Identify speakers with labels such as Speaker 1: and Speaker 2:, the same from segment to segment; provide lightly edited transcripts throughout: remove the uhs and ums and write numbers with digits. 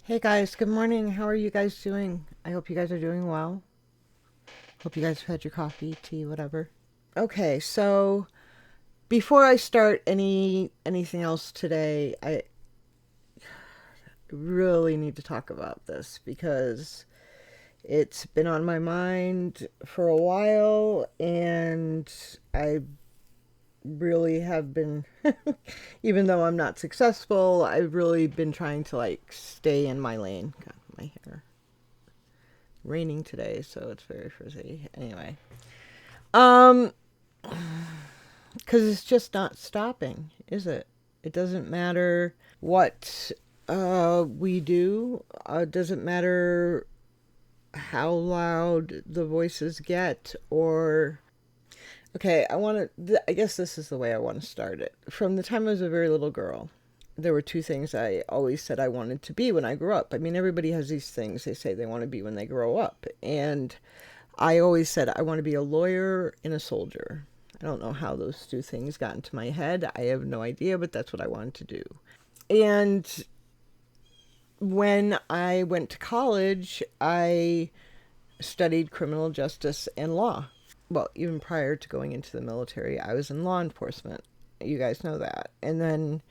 Speaker 1: Hey guys, good morning. How are you guys doing? I hope you guys are doing well. Hope you guys have had your coffee, tea, whatever. Okay, so before I start anything else today, I really need to talk about this because it's been on my mind for a while and I really have been even though I'm not successful, I've really been trying to stay in my lane. God, my hair. Raining today, so it's very frizzy. Anyway, um, because it's just not stopping, is it? It doesn't matter what we do. Doesn't matter how loud the voices get, or okay. I guess this is the way I want to start it. From the time I was a very little girl, there were two things I always said I wanted to be when I grew up. I mean, everybody has these things they say they want to be when they grow up, and I always said I want to be a lawyer and a soldier. I don't know how those two things got into my head. I have no idea, but that's what I wanted to do. And when I went to college, I studied criminal justice and law. Well, even prior to going into the military, I was in law enforcement. You guys know that. And then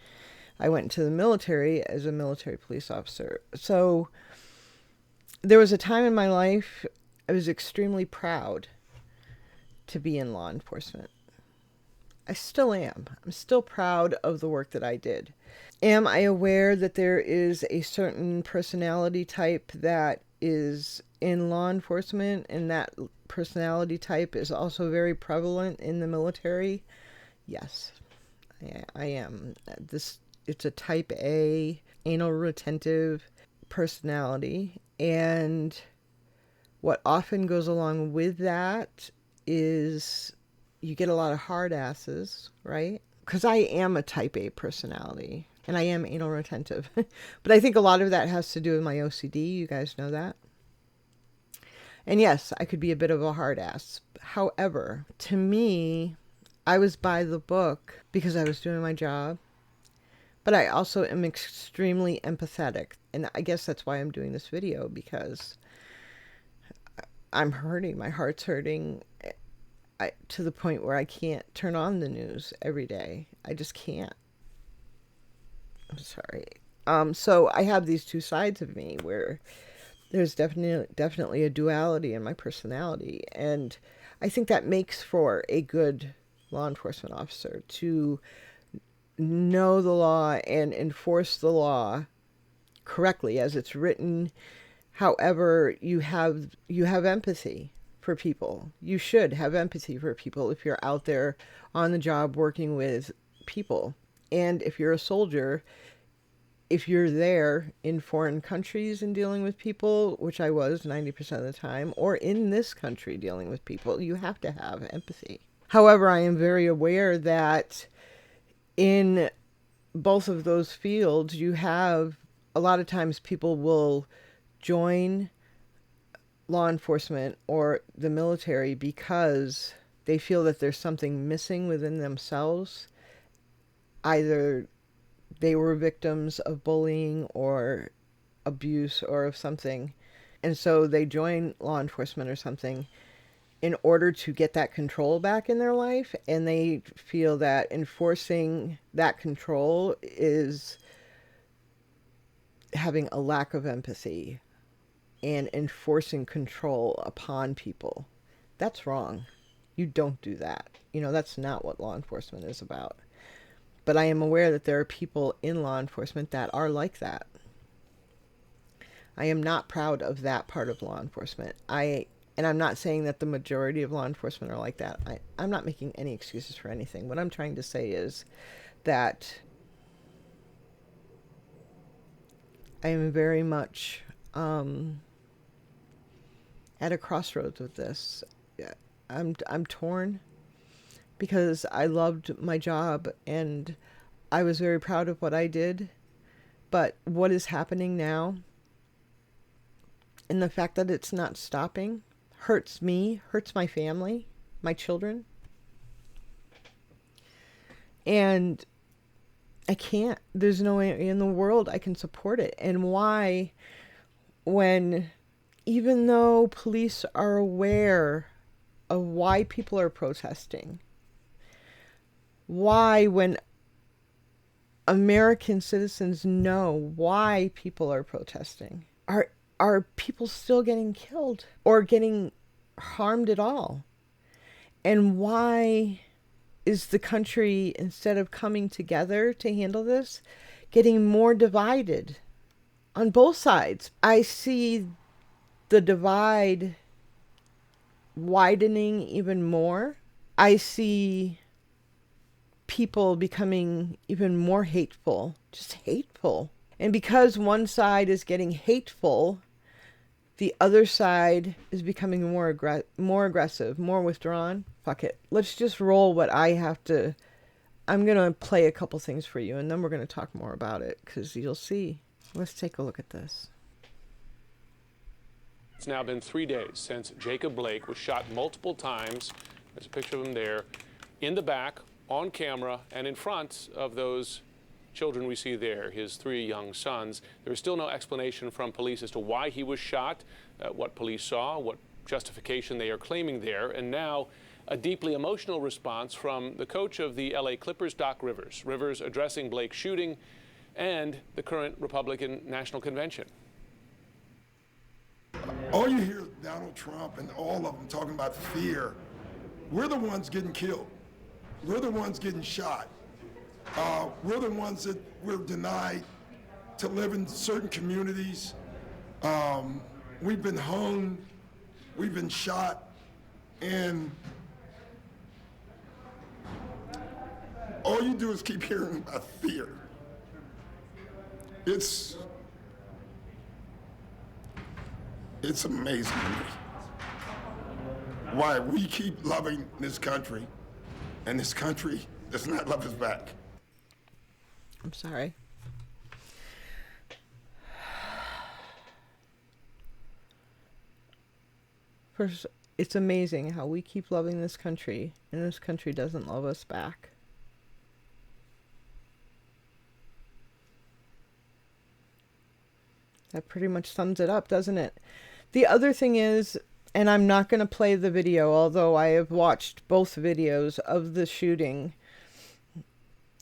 Speaker 1: I went to the military as a military police officer. So there was a time in my life I was extremely proud to be in law enforcement. I still am. I'm still proud of the work that I did. Am I aware that there is a certain personality type that is in law enforcement and that personality type is also very prevalent in the military? Yes, I am. It's a type A, anal retentive personality, and what often goes along with that is you get a lot of hard asses, right? Because I am a type A personality and I am anal retentive. But I think a lot of that has to do with my OCD. You guys know that. And yes, I could be a bit of a hard ass. However, to me, I was by the book because I was doing my job. But I also am extremely empathetic. And I guess that's why I'm doing this video because I'm hurting. My heart's hurting. To the point where I can't turn on the news every day. I just can't. I'm sorry. So I have these two sides of me where there's definitely a duality in my personality, and I think that makes for a good law enforcement officer to know the law and enforce the law correctly as it's written. However, you have empathy for people. You should have empathy for people if you're out there on the job working with people. And if you're a soldier, if you're there in foreign countries and dealing with people, which I was 90% of the time, or in this country dealing with people, you have to have empathy. However, I am very aware that in both of those fields, you have a lot of times people will join law enforcement or the military because they feel that there's something missing within themselves. Either they were victims of bullying or abuse or of something, and so they join law enforcement or something in order to get that control back in their life, and they feel that enforcing that control is having a lack of empathy and enforcing control upon people. That's wrong. You don't do that. That's not what law enforcement is about. But I am aware that there are people in law enforcement that are like that. I am not proud of that part of law enforcement. And I'm not saying that the majority of law enforcement are like that. I'm not making any excuses for anything. What I'm trying to say is that I am very much at a crossroads with this. I'm torn because I loved my job and I was very proud of what I did. But what is happening now and the fact that it's not stopping hurts me, hurts my family, my children. And I can't. There's no way in the world I can support it. And why, when, even though police are aware of why people are protesting, why, when American citizens know why people are protesting, are people still getting killed or getting harmed at all? And why is the country, instead of coming together to handle this, getting more divided on both sides? I see the divide widening even more. I see people becoming even more hateful, just hateful. And because one side is getting hateful, the other side is becoming more aggressive, more withdrawn. Fuck it. Let's just roll what I have to. I'm going to play a couple things for you, and then we're going to talk more about it, because you'll see. Let's take a look at this.
Speaker 2: It's now been 3 days since Jacob Blake was shot multiple times. There's a picture of him there, in the back, on camera, and in front of those children we see there, his 3 young sons. There is still no explanation from police as to why he was shot, what police saw, what justification they are claiming there, and now a deeply emotional response from the coach of the LA Clippers, Doc Rivers. Rivers addressing Blake's shooting and the current Republican National Convention.
Speaker 3: All you hear is Donald Trump and all of them talking about fear. We're the ones getting killed. We're the ones getting shot. We're the ones that we're denied to live in certain communities. We've been hung, we've been shot, and all you do is keep hearing about fear. It's amazing to me why we keep loving this country and this country does not love us back.
Speaker 1: I'm sorry. First, it's amazing how we keep loving this country and this country doesn't love us back. That pretty much sums it up, doesn't it? The other thing is, and I'm not going to play the video, although I have watched both videos of the shooting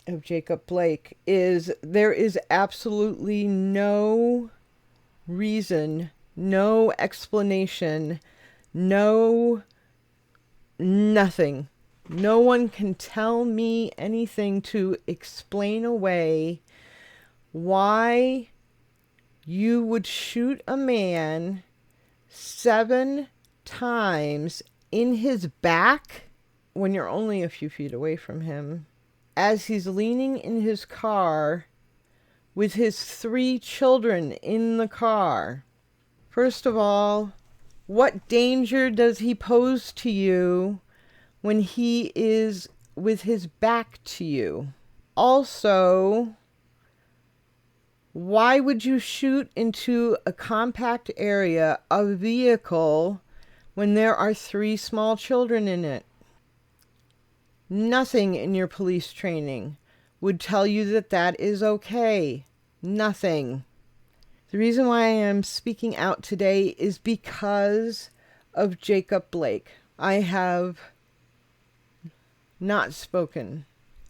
Speaker 1: of Jacob Blake, is there is absolutely no reason, no explanation, nothing. No one can tell me anything to explain away why you would shoot a man 7 times in his back when you're only a few feet away from him, as he's leaning in his car with his 3 children in the car. First of all, what danger does he pose to you when he is with his back to you? Also, why would you shoot into a compact area, a vehicle, when there are 3 small children in it? Nothing in your police training would tell you that that is okay. Nothing. The reason why I am speaking out today is because of Jacob Blake. I have not spoken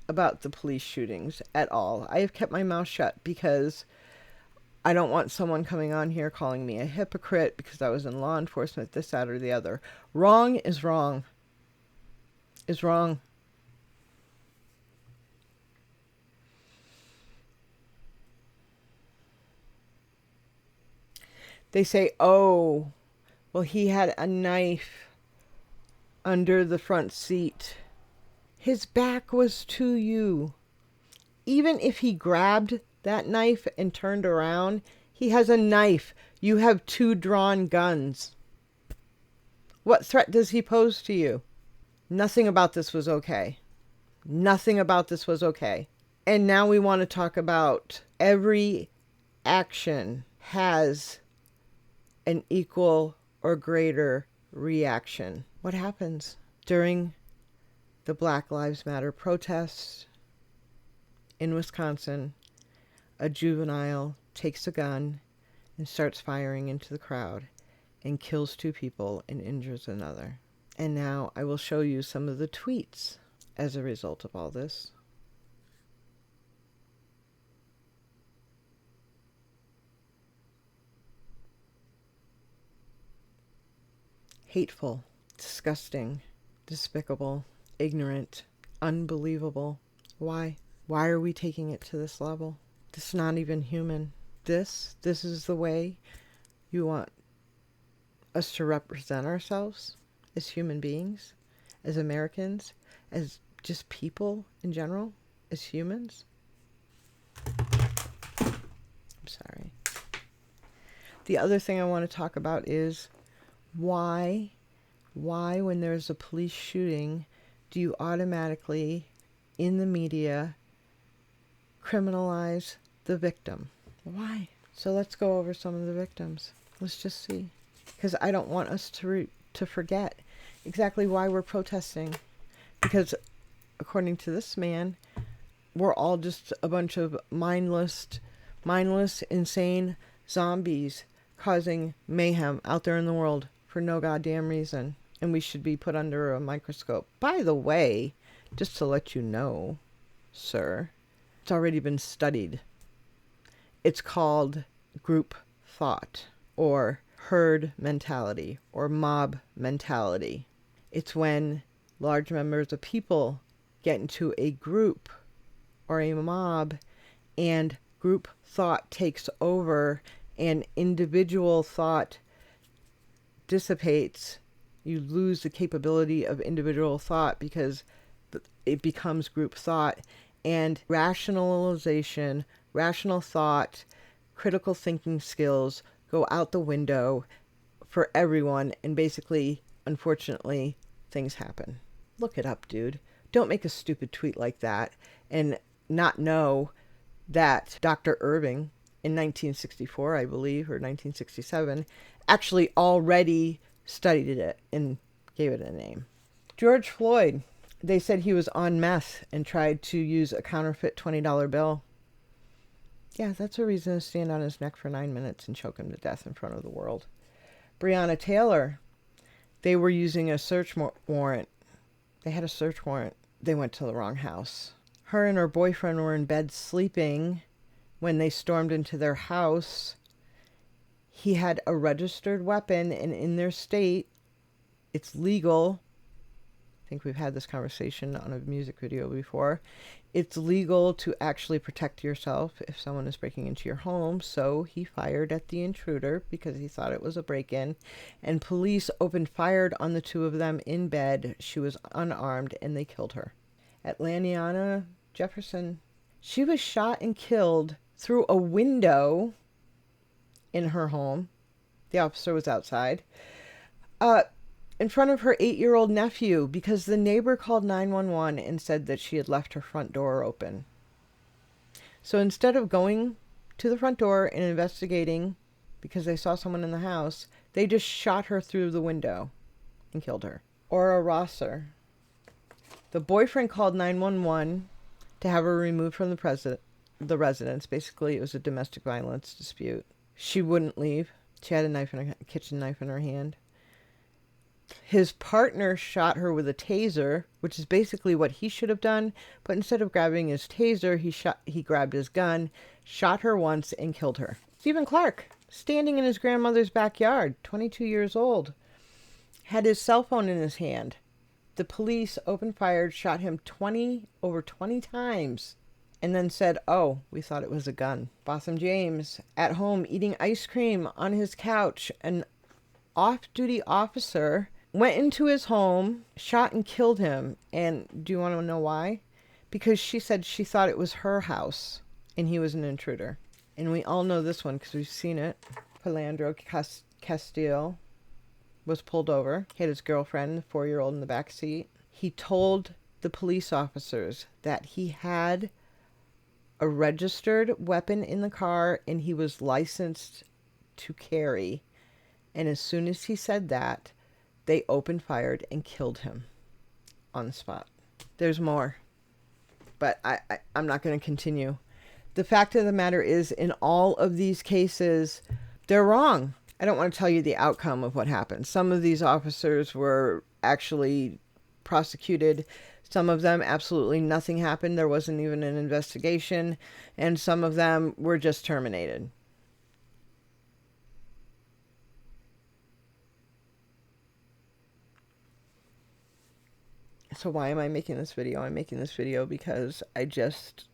Speaker 1: about the police shootings at all. I have kept my mouth shut because I don't want someone coming on here calling me a hypocrite because I was in law enforcement, this, that, or the other. Wrong is wrong. Is wrong. They say, oh, well, he had a knife under the front seat. His back was to you. Even if he grabbed that knife and turned around, he has a knife. You have 2 drawn guns. What threat does he pose to you? Nothing about this was okay. Nothing about this was okay. And now we want to talk about every action has an equal or greater reaction. What happens during the Black Lives Matter protests in Wisconsin, a juvenile takes a gun and starts firing into the crowd and kills 2 people and injures another. And now I will show you some of the tweets as a result of all this. Hateful, disgusting, despicable, ignorant, unbelievable. Why? Why are we taking it to this level? This is not even human. This is the way you want us to represent ourselves as human beings, as Americans, as just people in general, as humans? I'm sorry. The other thing I want to talk about is why when there's a police shooting, do you automatically, in the media, criminalize the victim? Why? So let's go over some of the victims. Let's just see. Because I don't want us to forget exactly why we're protesting. Because according to this man, we're all just a bunch of mindless, insane zombies causing mayhem out there in the world for no goddamn reason. And we should be put under a microscope. By the way, just to let you know, sir, it's already been studied. It's called group thought, or herd mentality, or mob mentality. It's when large numbers of people get into a group or a mob and group thought takes over and individual thought dissipates. You lose the capability of individual thought because it becomes group thought, and rationalization, rational thought, critical thinking skills go out the window for everyone, and basically, unfortunately, things happen. Look it up, dude. Don't make a stupid tweet like that and not know that Dr. Irving in 1964, I believe, or 1967, actually already studied it and gave it a name. George Floyd, they said he was on meth and tried to use a counterfeit $20 bill. Yeah, that's a reason to stand on his neck for 9 minutes and choke him to death in front of the world. Breonna Taylor, they were using a search warrant. They had a search warrant. They went to the wrong house. Her and her boyfriend were in bed sleeping when they stormed into their house. He had a registered weapon, and in their state, it's legal. I think we've had this conversation on a music video before. It's legal to actually protect yourself if someone is breaking into your home. So he fired at the intruder because he thought it was a break-in, and police opened fire on the 2 of them in bed. She was unarmed, and they killed her. Atlantiana Jefferson, she was shot and killed through a window in her home. The officer was outside. In front of her 8-year-old nephew, because the neighbor called 911 and said that she had left her front door open. So instead of going to the front door and investigating because they saw someone in the house, they just shot her through the window and killed her. Ora Rosser, the boyfriend called 911 to have her removed from the residence. Basically, it was a domestic violence dispute. She wouldn't leave. She had a kitchen knife in her hand. His partner shot her with a taser, which is basically what he should have done, but instead of grabbing his taser, he grabbed his gun, shot her once, and killed her. Stephen Clark, standing in his grandmother's backyard, 22 years old, had his cell phone in his hand. The police opened fire, shot him over 20 times, and then said, "Oh, we thought it was a gun." Botham James, at home eating ice cream on his couch, an off-duty officer went into his home, shot and killed him. And do you want to know why? Because she said she thought it was her house and he was an intruder. And we all know this one because we've seen it. Philandro Castile was pulled over. He had his girlfriend, the 4-year-old, in the back seat. He told the police officers that he had a registered weapon in the car and he was licensed to carry. And as soon as he said that, they opened fire and killed him on the spot. There's more. but I'm not going to continue. The fact of the matter is, in all of these cases, they're wrong. I don't want to tell you the outcome of what happened. Some of these officers were actually prosecuted. Some of them, absolutely nothing happened. There wasn't even an investigation. And some of them were just terminated. So why am I making this video? I'm making this video because I just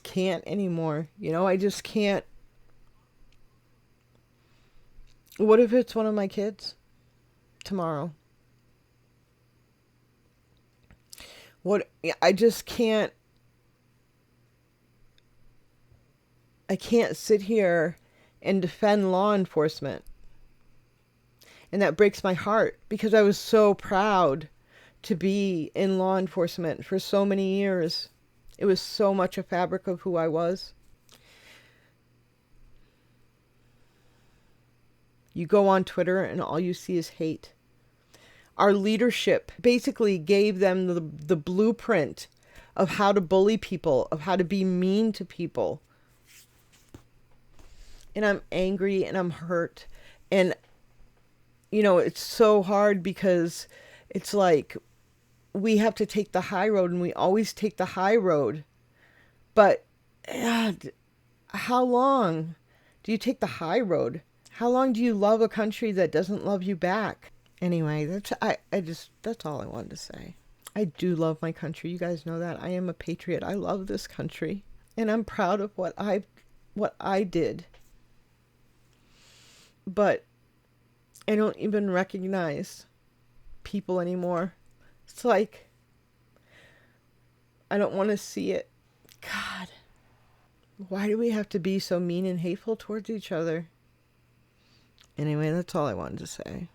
Speaker 1: can't anymore. You know, I just can't. What if it's one of my kids tomorrow? What? I just can't. I can't sit here and defend law enforcement. And that breaks my heart because I was so proud to be in law enforcement for so many years. It was so much a fabric of who I was. You go on Twitter and all you see is hate. Our leadership basically gave them the blueprint of how to bully people, of how to be mean to people. And I'm angry and I'm hurt. And, you know, it's so hard because it's like we have to take the high road, and we always take the high road. But how long do you take the high road? How long do you love a country that doesn't love you back? Anyway, that's all I wanted to say. I do love my country. You guys know that. I am a patriot. I love this country. And I'm proud of what I did. But I don't even recognize people anymore. It's like, I don't want to see it. God, why do we have to be so mean and hateful towards each other? Anyway, that's all I wanted to say.